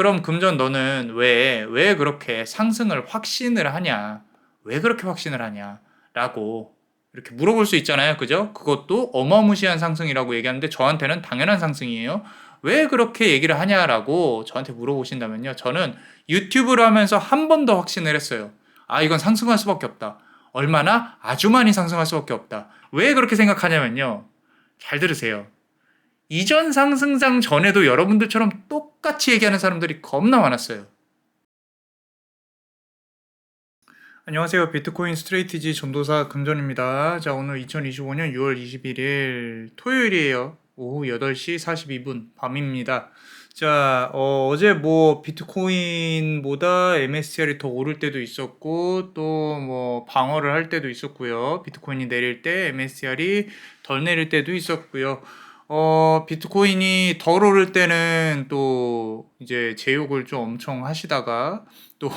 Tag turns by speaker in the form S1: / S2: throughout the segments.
S1: 그럼 금전 너는 왜 그렇게 상승을 확신을 하냐? 왜 그렇게 확신을 하냐? 라고 이렇게 물어볼 수 있잖아요. 그죠? 그것도 어마무시한 상승이라고 얘기하는데 저한테는 당연한 상승이에요. 왜 그렇게 얘기를 하냐라고 저한테 물어보신다면요. 저는 유튜브를 하면서 한 번 더 확신을 했어요. 아, 이건 상승할 수밖에 없다. 얼마나? 아주 많이 상승할 수밖에 없다. 왜 그렇게 생각하냐면요. 잘 들으세요. 이전 상승장 전에도 여러분들처럼 똑같이 얘기하는 사람들이 겁나 많았어요. 안녕하세요. 비트코인 스트레이티지 전도사 금전입니다. 자, 오늘 2025년 6월 21일 토요일이에요. 오후 8시 42분 밤입니다. 자, 어제 뭐 비트코인보다 MSCR이 더 오를 때도 있었고 또 뭐 방어를 할 때도 있었고요. 비트코인이 내릴 때 MSCR이 덜 내릴 때도 있었고요. 비트코인이 덜 오를 때는 또 이제 제 욕을 좀 엄청 하시다가 또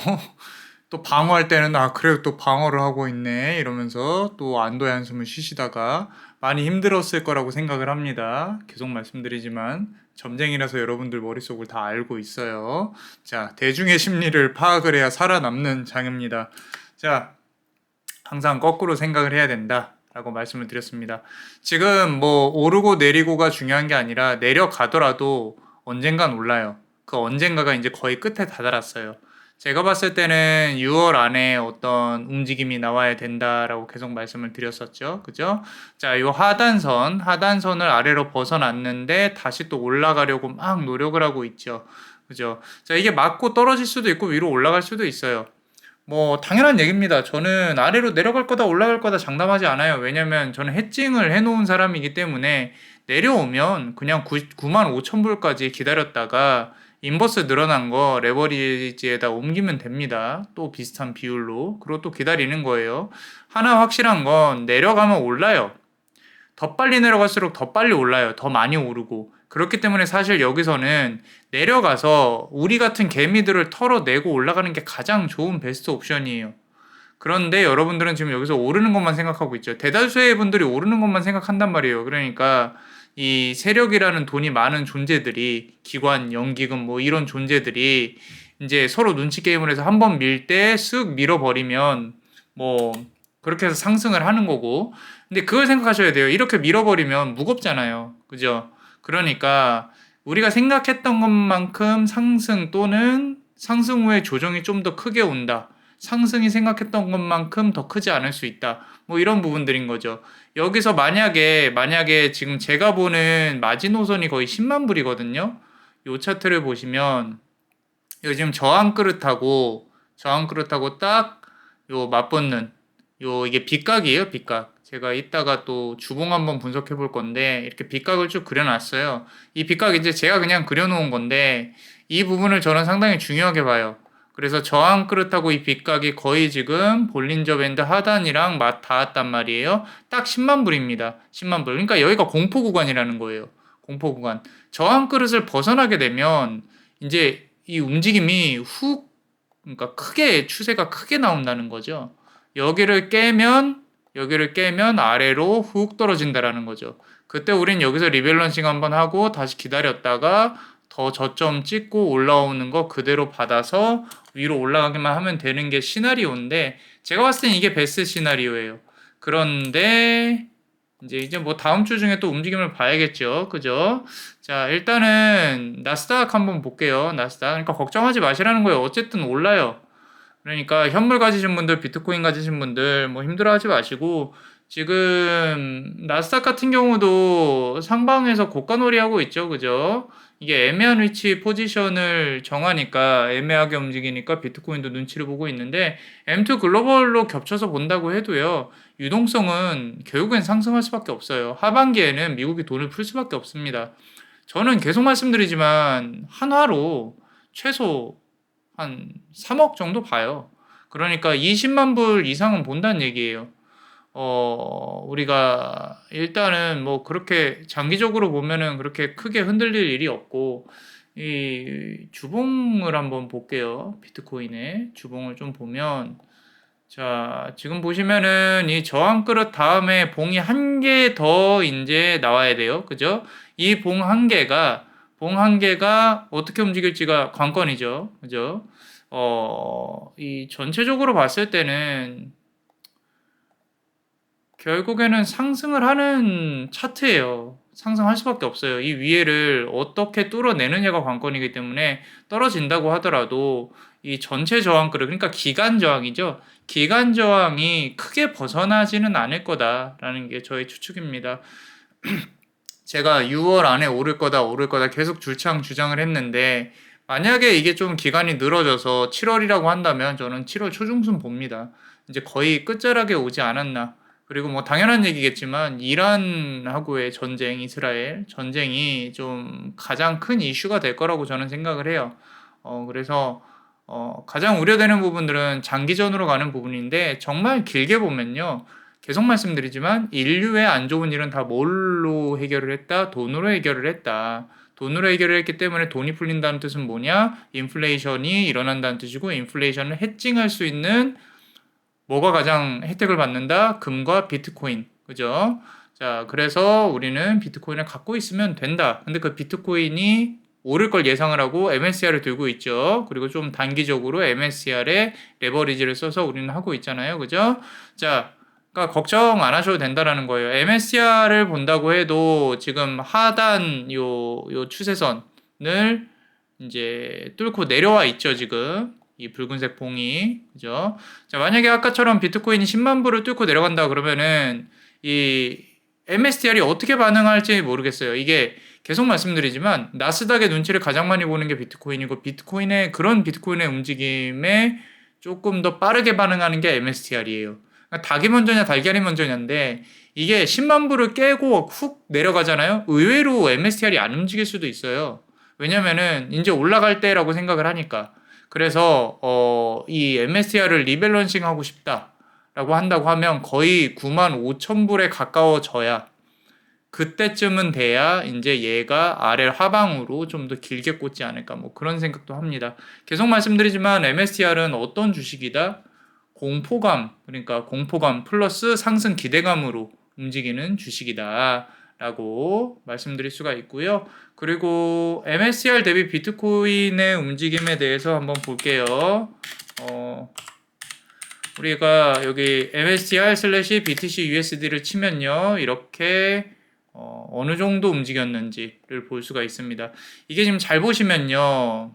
S1: 또 방어할 때는 아 그래도 또 방어를 하고 있네 이러면서 또 안도의 한숨을 쉬시다가 많이 힘들었을 거라고 생각을 합니다. 계속 말씀드리지만 점쟁이라서 여러분들 머릿속을 다 알고 있어요. 자, 대중의 심리를 파악을 해야 살아남는 장입니다. 자, 항상 거꾸로 생각을 해야 된다. 라고 말씀을 드렸습니다. 지금 뭐 오르고 내리고가 중요한 게 아니라 내려가더라도 언젠간 올라요. 그 언젠가가 이제 거의 끝에 다다랐어요. 제가 봤을 때는 6월 안에 어떤 움직임이 나와야 된다라고 계속 말씀을 드렸었죠. 그죠? 자, 요 하단선을 아래로 벗어났는데 다시 또 올라가려고 막 노력을 하고 있죠. 그죠? 자, 이게 맞고 떨어질 수도 있고 위로 올라갈 수도 있어요. 뭐 당연한 얘기입니다. 저는 아래로 내려갈 거다 올라갈 거다 장담하지 않아요. 왜냐면 저는 해칭을 해놓은 사람이기 때문에 내려오면 그냥 9만 5천 불까지 기다렸다가 인버스 늘어난 거 레버리지에다 옮기면 됩니다. 또 비슷한 비율로. 그리고 또 기다리는 거예요. 하나 확실한 건 내려가면 올라요. 더 빨리 내려갈수록 더 빨리 올라요. 더 많이 오르고. 그렇기 때문에 사실 여기서는 내려가서 우리 같은 개미들을 털어내고 올라가는 게 가장 좋은 베스트 옵션이에요. 그런데 여러분들은 지금 여기서 오르는 것만 생각하고 있죠. 대다수의 분들이 오르는 것만 생각한단 말이에요. 그러니까 이 세력이라는 돈이 많은 존재들이 기관, 연기금 뭐 이런 존재들이 이제 서로 눈치 게임을 해서 한 번 밀 때 쓱 밀어버리면 뭐 그렇게 해서 상승을 하는 거고. 근데 그걸 생각하셔야 돼요. 이렇게 밀어버리면 무겁잖아요. 그죠? 그러니까 우리가 생각했던 것만큼 상승 또는 상승 후에 조정이 좀 더 크게 온다. 상승이 생각했던 것만큼 더 크지 않을 수 있다. 뭐 이런 부분들인 거죠. 여기서 만약에 지금 제가 보는 마지노선이 거의 10만 불이거든요. 요 차트를 보시면 요즘 저항 그릇하고 딱 요 맞붙는 요 이게 빗각이에요, 빗각. 제가 이따가 또 주봉 한번 분석해 볼 건데 이렇게 빗각을 쭉 그려놨어요. 이 빗각 이제 제가 그냥 그려놓은 건데 이 부분을 저는 상당히 중요하게 봐요. 그래서 저항 그릇하고 이 빗각이 거의 지금 볼린저 밴드 하단이랑 맞 닿았단 말이에요. 딱 10만 불입니다. 10만 불. 그러니까 여기가 공포 구간이라는 거예요. 공포 구간. 저항 그릇을 벗어나게 되면 이제 이 움직임이 그러니까 추세가 크게 나온다는 거죠. 여기를 깨면 아래로 훅 떨어진다라는 거죠. 그때 우린 여기서 리밸런싱 한번 하고 다시 기다렸다가 더 저점 찍고 올라오는 거 그대로 받아서 위로 올라가기만 하면 되는 게 시나리오인데 제가 봤을 땐 이게 베스트 시나리오예요. 그런데 이제 뭐 다음 주 중에 또 움직임을 봐야겠죠. 그죠? 자, 일단은 나스닥 한번 볼게요. 나스닥. 그러니까 걱정하지 마시라는 거예요. 어쨌든 올라요. 그러니까 현물 가지신 분들, 비트코인 가지신 분들 뭐 힘들어하지 마시고 지금 나스닥 같은 경우도 상방에서 고가놀이 하고 있죠. 그죠? 이게 애매한 위치 포지션을 정하니까 애매하게 움직이니까 비트코인도 눈치를 보고 있는데 M2 글로벌로 겹쳐서 본다고 해도요. 유동성은 결국엔 상승할 수밖에 없어요. 하반기에는 미국이 돈을 풀 수밖에 없습니다. 저는 계속 말씀드리지만 한화로 최소 한 3억 정도 봐요. 그러니까 20만 불 이상은 본다는 얘기예요. 우리가 일단은 뭐 그렇게 장기적으로 보면은 그렇게 크게 흔들릴 일이 없고, 이 주봉을 한번 볼게요. 비트코인의 주봉을 좀 보면, 자, 지금 보시면은 이 저항 그릇 다음에 봉이 한 개 더 이제 나와야 돼요. 그죠? 이 봉 한 개가 봉 한 개가 어떻게 움직일지가 관건이죠. 그죠? 이 전체적으로 봤을 때는 결국에는 상승을 하는 차트예요. 상승할 수밖에 없어요. 이 위에를 어떻게 뚫어내느냐가 관건이기 때문에 떨어진다고 하더라도 이 전체 저항그룹, 그러니까 기간 저항이죠. 기간 저항이 크게 벗어나지는 않을 거다라는 게 저의 추측입니다. 제가 6월 안에 오를 거다 계속 줄창 주장을 했는데 만약에 이게 좀 기간이 늘어져서 7월이라고 한다면 저는 7월 초중순 봅니다. 이제 거의 끝자락에 오지 않았나. 그리고 뭐 당연한 얘기겠지만 이란하고의 전쟁, 이스라엘 전쟁이 좀 가장 큰 이슈가 될 거라고 저는 생각을 해요. 그래서 가장 우려되는 부분들은 장기전으로 가는 부분인데 정말 길게 보면요. 계속 말씀드리지만 인류의 안 좋은 일은 다 뭘로 해결을 했다? 돈으로 해결을 했다. 돈으로 해결을 했기 때문에 돈이 풀린다는 뜻은 뭐냐? 인플레이션이 일어난다는 뜻이고 인플레이션을 해칭할 수 있는 뭐가 가장 혜택을 받는다? 금과 비트코인. 그죠? 자, 그래서 우리는 비트코인을 갖고 있으면 된다. 근데 그 비트코인이 오를 걸 예상을 하고 MSCR을 들고 있죠. 그리고 좀 단기적으로 MSCR에 레버리지를 써서 우리는 하고 있잖아요. 그죠? 자, 그러니까 걱정 안 하셔도 된다라는 거예요. MSCR을 본다고 해도 지금 하단 요 추세선을 이제 뚫고 내려와 있죠, 지금. 이 붉은색 봉이. 그죠? 자, 만약에 아까처럼 비트코인이 10만 불을 뚫고 내려간다 그러면은 이 MSTR이 어떻게 반응할지 모르겠어요. 이게 계속 말씀드리지만 나스닥의 눈치를 가장 많이 보는 게 비트코인이고 비트코인의 그런 비트코인의 움직임에 조금 더 빠르게 반응하는 게 MSTR이에요. 그러니까 닭이 먼저냐 달걀이 먼저냐인데 이게 10만 불을 깨고 훅 내려가잖아요. 의외로 MSTR이 안 움직일 수도 있어요. 왜냐면은 이제 올라갈 때라고 생각을 하니까. 그래서 이 MSCR을 리밸런싱 하고 싶다라고 한다고 하면 거의 9만 5천 불에 가까워져야 그때쯤은 돼야 이제 얘가 아래 하방으로 좀 더 길게 꽂지 않을까 뭐 그런 생각도 합니다. 계속 말씀드리지만 MSCR은 어떤 주식이다? 공포감, 그러니까 공포감 플러스 상승 기대감으로 움직이는 주식이다 라고 말씀드릴 수가 있고요. 그리고 MSCR 대비 비트코인의 움직임에 대해서 한번 볼게요. 우리가 여기 MSCR 슬래시 BTC USD를 치면요. 이렇게 어느 정도 움직였는지를 볼 수가 있습니다. 이게 지금 잘 보시면요.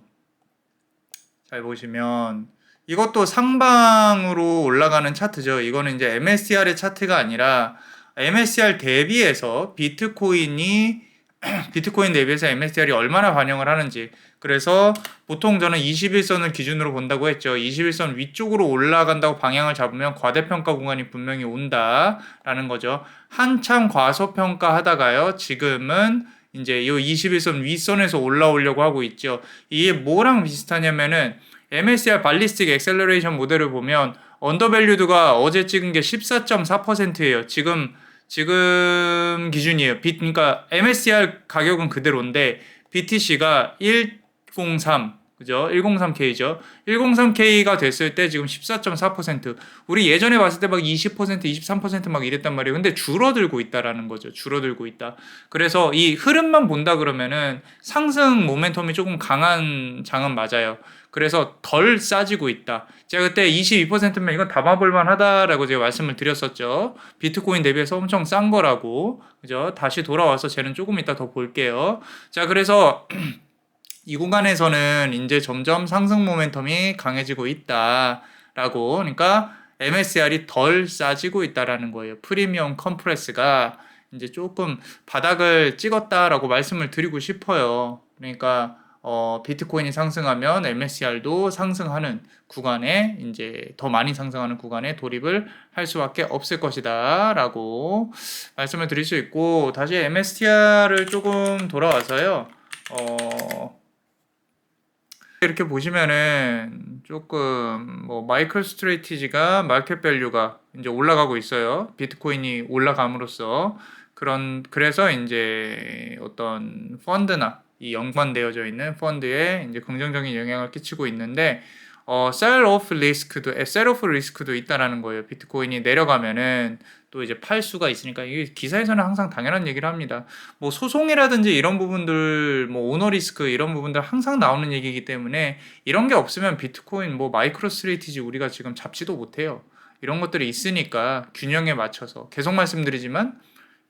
S1: 잘 보시면 이것도 상방으로 올라가는 차트죠. 이거는 이제 MSCR의 차트가 아니라 MSCR 대비해서 비트코인 대비해서 MSCR이 얼마나 반영을 하는지. 그래서 보통 저는 21선을 기준으로 본다고 했죠. 21선 위쪽으로 올라간다고 방향을 잡으면 과대평가 구간이 분명히 온다라는 거죠. 한참 과소평가 하다가요. 지금은 이제 이 21선 윗선에서 올라오려고 하고 있죠. 이게 뭐랑 비슷하냐면은 MSCR 발리스틱 엑셀러레이션 모델을 보면 언더밸류드가 어제 찍은 게 14.4%예요. 지금 기준이에요. 그러니까 MSCR 가격은 그대로인데 BTC가 103 그죠? 103K죠. 103K가 됐을 때 지금 14.4%. 우리 예전에 봤을 때 막 20%, 23%막 이랬단 말이에요. 근데 줄어들고 있다라는 거죠. 줄어들고 있다. 그래서 이 흐름만 본다 그러면은 상승 모멘텀이 조금 강한 장은 맞아요. 그래서 덜 싸지고 있다. 제가 그때 22%면 이건 담아볼만 하다라고 제가 말씀을 드렸었죠. 비트코인 대비해서 엄청 싼 거라고. 그죠? 다시 돌아와서 쟤는 조금 이따 더 볼게요. 자, 그래서 이 구간에서는 이제 점점 상승 모멘텀이 강해지고 있다라고. 그러니까 MSCR이 덜 싸지고 있다라는 거예요. 프리미엄 컴프레스가 이제 조금 바닥을 찍었다라고 말씀을 드리고 싶어요. 그러니까 비트코인이 상승하면 MSCR도 상승하는 구간에 이제 더 많이 상승하는 구간에 돌입을 할 수밖에 없을 것이다라고 말씀을 드릴 수 있고 다시 MSCR을 조금 돌아와서요. 이렇게 보시면은 조금 뭐 마이클 스트레이티지가 마켓 밸류가 이제 올라가고 있어요. 비트코인이 올라감으로써 그래서 이제 어떤 펀드나 이 연관되어져 있는 펀드에 이제 긍정적인 영향을 끼치고 있는데 셀 오프 리스크도 있다라는 거예요. 비트코인이 내려가면은 또 이제 팔 수가 있으니까 이게 기사에서는 항상 당연한 얘기를 합니다. 뭐 소송이라든지 이런 부분들, 뭐 오너 리스크 이런 부분들 항상 나오는 얘기이기 때문에 이런 게 없으면 비트코인 뭐 마이크로 스트레이티지 우리가 지금 잡지도 못해요. 이런 것들이 있으니까 균형에 맞춰서 계속 말씀드리지만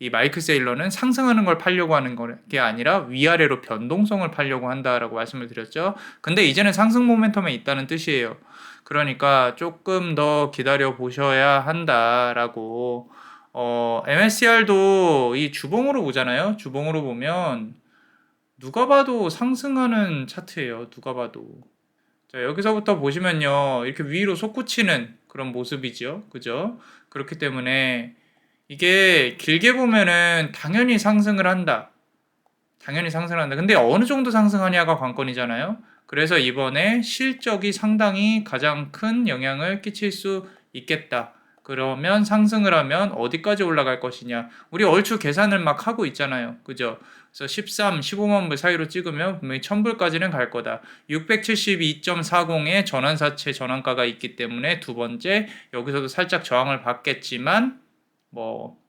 S1: 이 마이클 세일러는 상승하는 걸 팔려고 하는 게 아니라 위아래로 변동성을 팔려고 한다라고 말씀을 드렸죠. 근데 이제는 상승 모멘텀에 있다는 뜻이에요. 그러니까 조금 더 기다려 보셔야 한다라고. MSCR도 이 주봉으로 보잖아요. 주봉으로 보면 누가 봐도 상승하는 차트예요. 누가 봐도. 자, 여기서부터 보시면요. 이렇게 위로 솟구치는 그런 모습이죠. 그죠? 그렇기 때문에 이게 길게 보면은 당연히 상승을 한다. 당연히 상승을 한다. 근데 어느 정도 상승하냐가 관건이잖아요. 그래서 이번에 실적이 상당히 가장 큰 영향을 끼칠 수 있겠다. 그러면 상승을 하면 어디까지 올라갈 것이냐. 우리 얼추 계산을 막 하고 있잖아요. 그죠? 그래서 13, 15만 불 사이로 찍으면 분명히 1000불까지는 갈 거다. 672.40의 전환사채 전환가가 있기 때문에 두 번째 여기서도 살짝 저항을 받겠지만 뭐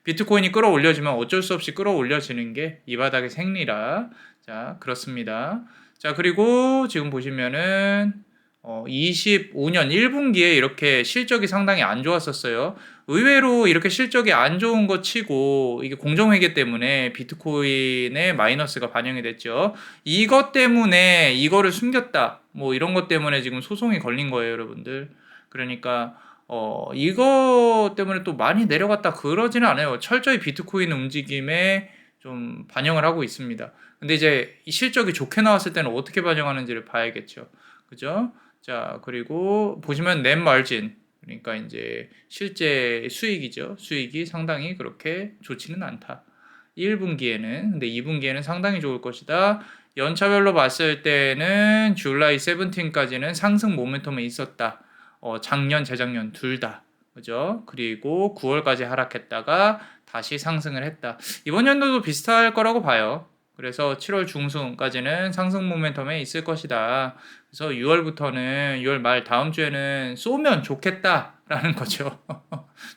S1: 비트코인이 끌어올려지면 어쩔 수 없이 끌어올려지는 게 이 바닥의 생리라. 자, 그렇습니다. 자, 그리고 지금 보시면은 25년 1분기에 이렇게 실적이 상당히 안 좋았었어요. 의외로 이렇게 실적이 안 좋은 거 치고 이게 공정회계 때문에 비트코인의 마이너스가 반영이 됐죠. 이것 때문에 이거를 숨겼다. 뭐 이런 것 때문에 지금 소송이 걸린 거예요, 여러분들. 그러니까 이거 때문에 또 많이 내려갔다 그러지는 않아요. 철저히 비트코인 움직임에 좀 반영을 하고 있습니다. 근데 이제 이 실적이 좋게 나왔을 때는 어떻게 반영하는지를 봐야겠죠. 그죠? 자, 그리고 보시면 넷 마진, 그러니까 이제 실제 수익이죠. 수익이 상당히 그렇게 좋지는 않다. 1분기에는, 근데 2분기에는 상당히 좋을 것이다. 연차별로 봤을 때는 줄라이 17까지는 상승 모멘텀에 있었다. 작년, 재작년 둘 다. 그죠? 그리고 9월까지 하락했다가 다시 상승을 했다. 이번 연도도 비슷할 거라고 봐요. 그래서 7월 중순까지는 상승 모멘텀에 있을 것이다. 그래서 6월부터는 6월 말 다음 주에는 쏘면 좋겠다라는 거죠.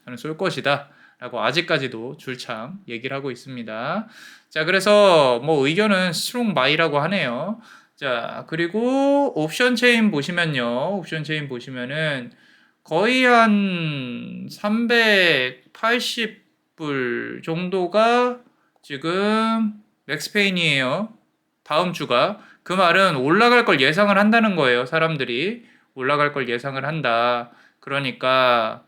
S1: 저는 쏠 것이다. 라고 아직까지도 줄창 얘기를 하고 있습니다. 자, 그래서 뭐 의견은 스트롱 바이라고 하네요. 자, 그리고 옵션 체인 보시면요. 옵션 체인 보시면은 거의 한 380불 정도가 지금 맥스페인이에요. 다음 주가. 그 말은 올라갈 걸 예상을 한다는 거예요. 사람들이 올라갈 걸 예상을 한다. 그러니까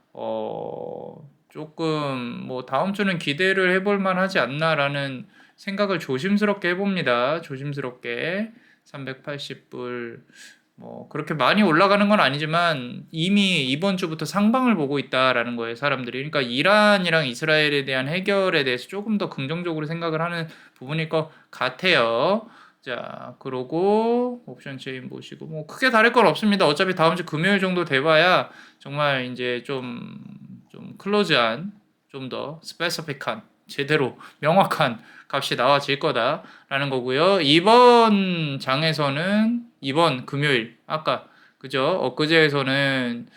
S1: 조금 뭐 다음 주는 기대를 해볼 만하지 않나라는 생각을 조심스럽게 해봅니다. 조심스럽게 380불 뭐 그렇게 많이 올라가는 건 아니지만 이미 이번 주부터 상방을 보고 있다라는 거예요, 사람들이. 그러니까 이란이랑 이스라엘에 대한 해결에 대해서 조금 더 긍정적으로 생각을 하는 부분일 것 같아요. 자, 그러고 옵션 체인 보시고 뭐 크게 다를 건 없습니다. 어차피 다음 주 금요일 정도 돼봐야 정말 이제 좀 클로즈한, 좀 더 스페시픽한, 제대로 명확한 값이 나와질 거다라는 거고요. 이번 장에서는 이번 금요일 아까 그죠? 엊그제에서는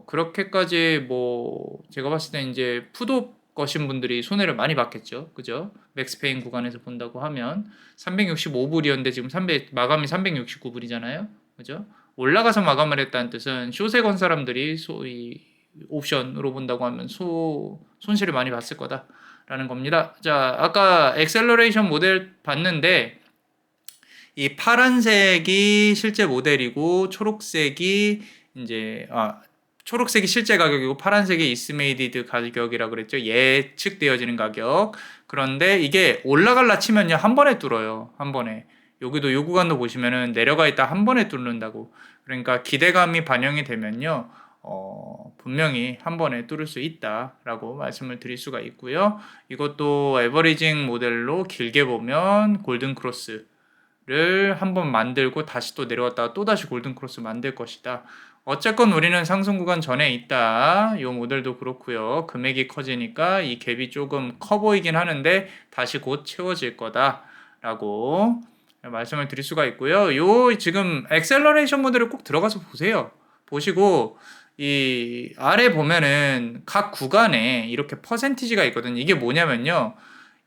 S1: 그렇게까지 뭐 제가 봤을 때 이제 푸도 거신 분들이 손해를 많이 봤겠죠. 그죠? 맥스페인 구간에서 본다고 하면 365불이었는데 지금 마감이 369불이잖아요. 그죠? 올라가서 마감을 했다는 뜻은 숏에 건 사람들이 소위 옵션으로 본다고 하면 손실을 많이 봤을 거다라는 겁니다. 자, 아까 엑셀러레이션 모델 봤는데 이 파란색이 실제 모델이고 초록색이 이제 초록색이 실제 가격이고 파란색이 이스메이디드 가격이라고 그랬죠. 예측되어지는 가격. 그런데 이게 올라갈라 치면요 한 번에 뚫어요. 한 번에. 여기도 요 구간도 보시면은 내려가 있다 한 번에 뚫는다고. 그러니까 기대감이 반영이 되면요. 분명히 한 번에 뚫을 수 있다라고 말씀을 드릴 수가 있고요. 이것도 에버리징 모델로 길게 보면 골든 크로스를 한번 만들고 다시 또 내려왔다가 또 다시 골든 크로스 만들 것이다. 어쨌건 우리는 상승 구간 전에 있다. 이 모델도 그렇고요. 금액이 커지니까 이 갭이 조금 커 보이긴 하는데 다시 곧 채워질 거다라고 말씀을 드릴 수가 있고요. 요 지금 엑셀러레이션 모델을 꼭 들어가서 보세요. 보시고 이 아래 보면은 각 구간에 이렇게 퍼센티지가 있거든요. 이게 뭐냐면요.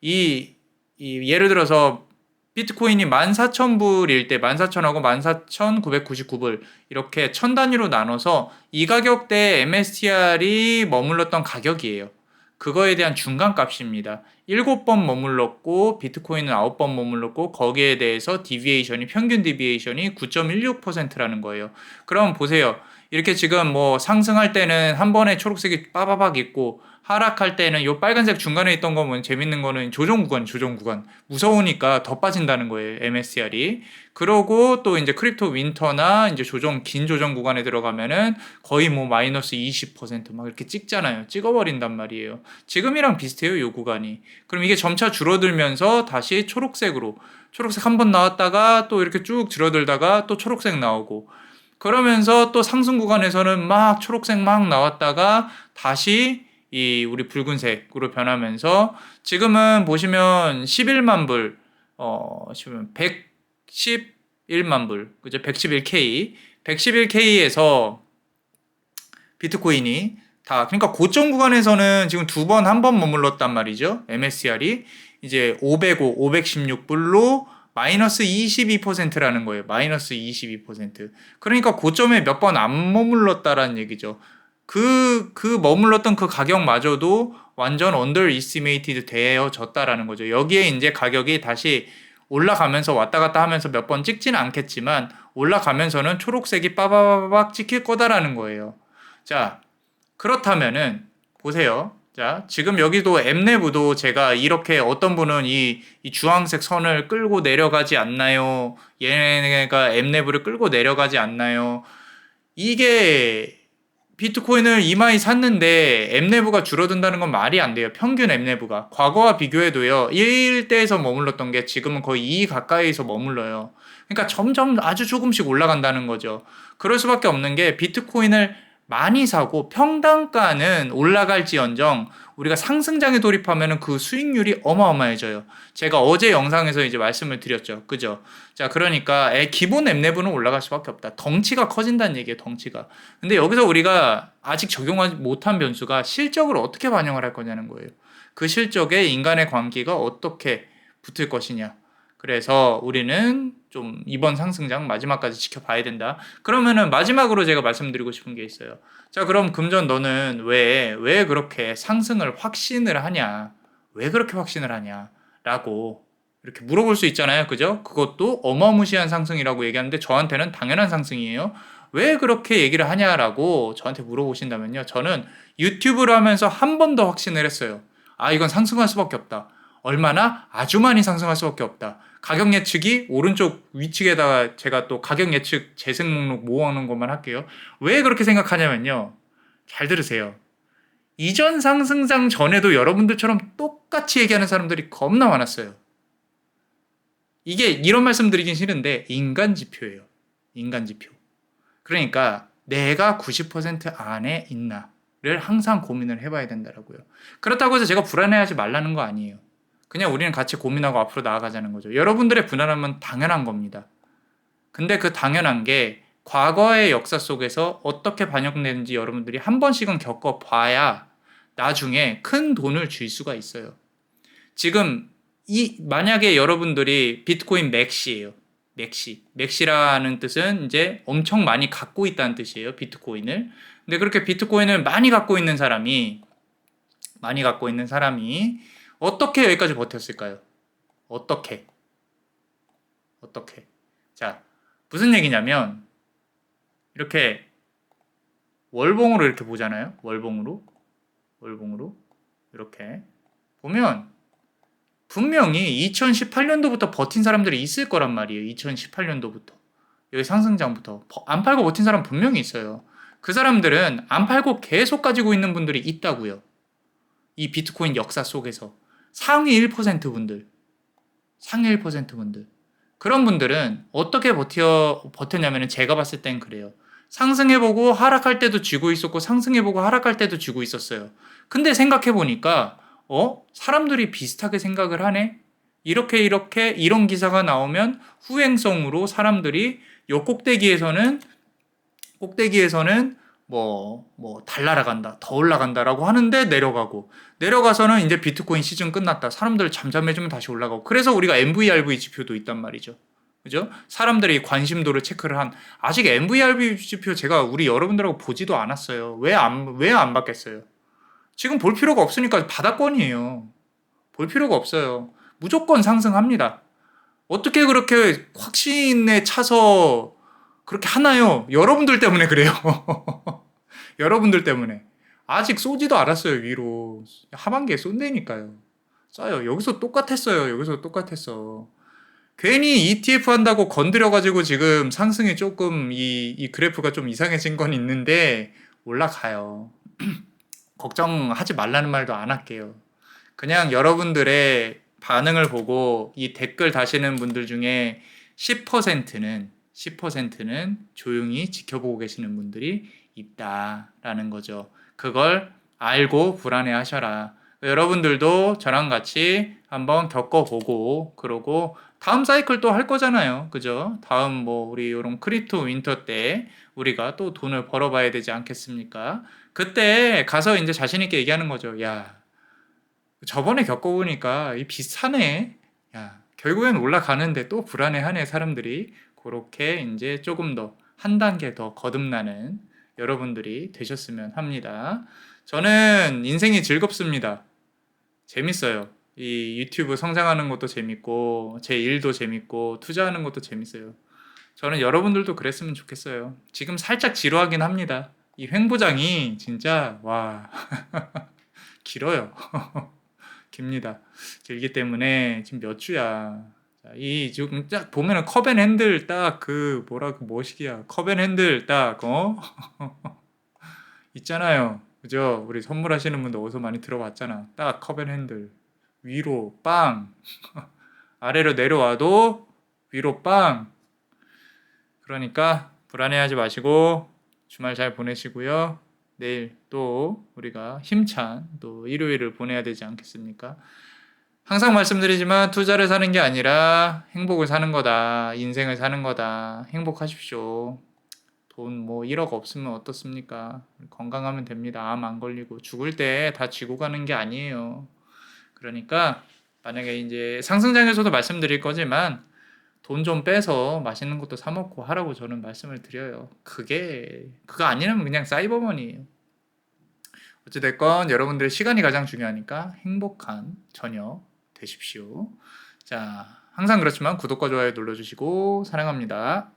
S1: 예를 들어서 비트코인이 14,000불일 때 14,000하고 14,999불 이렇게 천 단위로 나눠서 이 가격대에 MSTR이 머물렀던 가격이에요. 그거에 대한 중간 값입니다. 7번 머물렀고 비트코인은 9번 머물렀고 거기에 대해서 디비에이션이 평균 디비에이션이 9.16%라는 거예요. 그럼 보세요. 이렇게 지금 뭐 상승할 때는 한 번에 초록색이 빠바박 있고 하락할 때는 요 빨간색 중간에 있던 거 보면 재밌는 거는 조정 구간. 무서우니까 더 빠진다는 거예요, MSCR이. 그러고 또 이제 크립토 윈터나 이제 긴 조정 구간에 들어가면은 거의 뭐 마이너스 20%막 이렇게 찍잖아요. 찍어버린단 말이에요. 지금이랑 비슷해요, 요 구간이. 그럼 이게 점차 줄어들면서 다시 초록색 한 번 나왔다가 또 이렇게 쭉 줄어들다가 또 초록색 나오고 그러면서 또 상승 구간에서는 막 초록색 막 나왔다가 다시 이 우리 붉은색으로 변하면서 지금은 보시면 11만 불, 지금 111만 불, 그죠? 111K, 111K에서 비트코인이 그러니까 고점 구간에서는 지금 한 번 머물렀단 말이죠. MSCR이 이제 505, 516불로 마이너스 22%라는 거예요. 마이너스 22%. 그러니까 고점에 몇 번 안 머물렀다라는 얘기죠. 그 머물렀던 그 가격마저도 완전 underestimated 되어졌다라는 거죠. 여기에 이제 가격이 다시 올라가면서 왔다 갔다 하면서 몇 번 찍지는 않겠지만 올라가면서는 초록색이 빠바바박 찍힐 거다라는 거예요. 자, 그렇다면은 보세요. 자, 지금 여기도 앱내부도 제가 이렇게 어떤 분은 이 주황색 선을 끌고 내려가지 않나요? 얘네가 앱내부를 끌고 내려가지 않나요? 이게 비트코인을 이마이 샀는데 앱내부가 줄어든다는 건 말이 안 돼요. 평균 앱내부가. 과거와 비교해도요. 1대에서 머물렀던 게 지금은 거의 2 가까이에서 머물러요. 그러니까 점점 아주 조금씩 올라간다는 거죠. 그럴 수밖에 없는 게 비트코인을 많이 사고 평단가는 올라갈지언정 우리가 상승장에 돌입하면 그 수익률이 어마어마해져요. 제가 어제 영상에서 이제 말씀을 드렸죠. 그죠? 자, 그러니까 기본 앱내부는 올라갈 수밖에 없다. 덩치가 커진다는 얘기예요. 덩치가. 근데 여기서 우리가 아직 적용하지 못한 변수가 실적으로 어떻게 반영을 할 거냐는 거예요. 그 실적에 인간의 관계가 어떻게 붙을 것이냐. 그래서 우리는 좀 이번 상승장 마지막까지 지켜봐야 된다. 그러면은 마지막으로 제가 말씀드리고 싶은 게 있어요. 자, 그럼 금전 너는 왜 그렇게 상승을 확신을 하냐? 왜 그렇게 확신을 하냐? 라고 이렇게 물어볼 수 있잖아요. 그죠? 그것도 어마무시한 상승이라고 얘기하는데 저한테는 당연한 상승이에요. 왜 그렇게 얘기를 하냐라고 저한테 물어보신다면요. 저는 유튜브를 하면서 한 번 더 확신을 했어요. 아, 이건 상승할 수밖에 없다. 얼마나? 아주 많이 상승할 수밖에 없다. 가격 예측이 오른쪽 위측에다가 제가 또 가격 예측 재생 목록 모아놓은 것만 할게요. 왜 그렇게 생각하냐면요. 잘 들으세요. 이전 상승장 전에도 여러분들처럼 똑같이 얘기하는 사람들이 겁나 많았어요. 이게 이런 말씀 드리긴 싫은데 인간 지표예요. 인간 지표. 그러니까 내가 90% 안에 있나를 항상 고민을 해봐야 된다고요. 그렇다고 해서 제가 불안해하지 말라는 거 아니에요. 그냥 우리는 같이 고민하고 앞으로 나아가자는 거죠. 여러분들의 불안함은 당연한 겁니다. 근데 그 당연한 게 과거의 역사 속에서 어떻게 반영되는지 여러분들이 한 번씩은 겪어봐야 나중에 큰 돈을 줄 수가 있어요. 지금 만약에 여러분들이 비트코인 맥시예요. 맥시라는 뜻은 이제 엄청 많이 갖고 있다는 뜻이에요. 비트코인을. 근데 그렇게 비트코인을 많이 갖고 있는 사람이 어떻게 여기까지 버텼을까요? 어떻게? 자, 무슨 얘기냐면 이렇게 월봉으로 이렇게 보잖아요. 월봉으로 이렇게 보면 분명히 2018년도부터 버틴 사람들이 있을 거란 말이에요. 2018년도부터 여기 상승장부터 안 팔고 버틴 사람 분명히 있어요. 그 사람들은 안 팔고 계속 가지고 있는 분들이 있다고요. 이 비트코인 역사 속에서 상위 1% 분들 그런 분들은 어떻게 버텼냐면 제가 봤을 땐 그래요. 상승해보고 하락할 때도 쥐고 있었고 상승해보고 하락할 때도 쥐고 있었어요. 근데 생각해보니까 사람들이 비슷하게 생각을 하네? 이렇게 이런 기사가 나오면 후행성으로 사람들이 요 꼭대기에서는 달 날아간다, 더 올라간다라고 하는데 내려가서는 이제 비트코인 시즌 끝났다. 사람들 잠잠해지면 다시 올라가고. 그래서 우리가 MVRV 지표도 있단 말이죠. 그죠? 사람들이 관심도를 체크를 아직 MVRV 지표 제가 우리 여러분들하고 보지도 않았어요. 왜 안 받겠어요? 지금 볼 필요가 없으니까 바닥권이에요. 볼 필요가 없어요. 무조건 상승합니다. 어떻게 그렇게 확신에 차서 그렇게 하나요? 여러분들 때문에 그래요. 여러분들 때문에. 아직 쏘지도 않았어요, 위로. 하반기에 쏜다니까요. 쏴요. 여기서 똑같았어요. 여기서 똑같았어. 괜히 ETF 한다고 건드려가지고 지금 상승이 조금 이 그래프가 좀 이상해진 건 있는데 올라가요. 걱정하지 말라는 말도 안 할게요. 그냥 여러분들의 반응을 보고 이 댓글 다시는 분들 중에 10%는 조용히 지켜보고 계시는 분들이 있다라는 거죠. 그걸 알고 불안해 하셔라. 여러분들도 저랑 같이 한번 겪어보고 그러고 다음 사이클 또 할 거잖아요. 그죠? 다음 우리 이런 크립토 윈터 때 우리가 또 돈을 벌어봐야 되지 않겠습니까? 그때 가서 이제 자신 있게 얘기하는 거죠. 야, 저번에 겪어보니까 이 비슷하네. 야, 결국엔 올라가는데 또 불안해하네 사람들이. 그렇게 이제 조금 더 한 단계 더 거듭나는 여러분들이 되셨으면 합니다. 저는 인생이 즐겁습니다. 재밌어요. 이 유튜브 성장하는 것도 재밌고 제 일도 재밌고 투자하는 것도 재밌어요. 저는 여러분들도 그랬으면 좋겠어요. 지금 살짝 지루하긴 합니다. 이 횡보장이 진짜 와 길어요. 깁니다. 길기 때문에 지금 몇 주야. 자, 이 지금 딱 보면은 컵앤핸들 딱 그 뭐시기야. 컵앤핸들 딱 있잖아요. 그죠? 우리 선물하시는 분도 어디서 많이 들어봤잖아. 딱 컵앤핸들 위로 빵 아래로 내려와도 위로 빵. 그러니까 불안해하지 마시고 주말 잘 보내시고요. 내일 또 우리가 힘찬 또 일요일을 보내야 되지 않겠습니까? 항상 말씀드리지만 투자를 사는 게 아니라 행복을 사는 거다. 인생을 사는 거다. 행복하십시오. 돈 1억 없으면 어떻습니까? 건강하면 됩니다. 암 안 걸리고 죽을 때 다 지고 가는 게 아니에요. 그러니까 만약에 이제 상승장에서도 말씀드릴 거지만 돈 좀 빼서 맛있는 것도 사 먹고 하라고 저는 말씀을 드려요. 그거 아니면 그냥 사이버머니예요. 어찌됐건 여러분들의 시간이 가장 중요하니까 행복한 저녁 되십시오. 자, 항상 그렇지만 구독과 좋아요 눌러주시고 사랑합니다.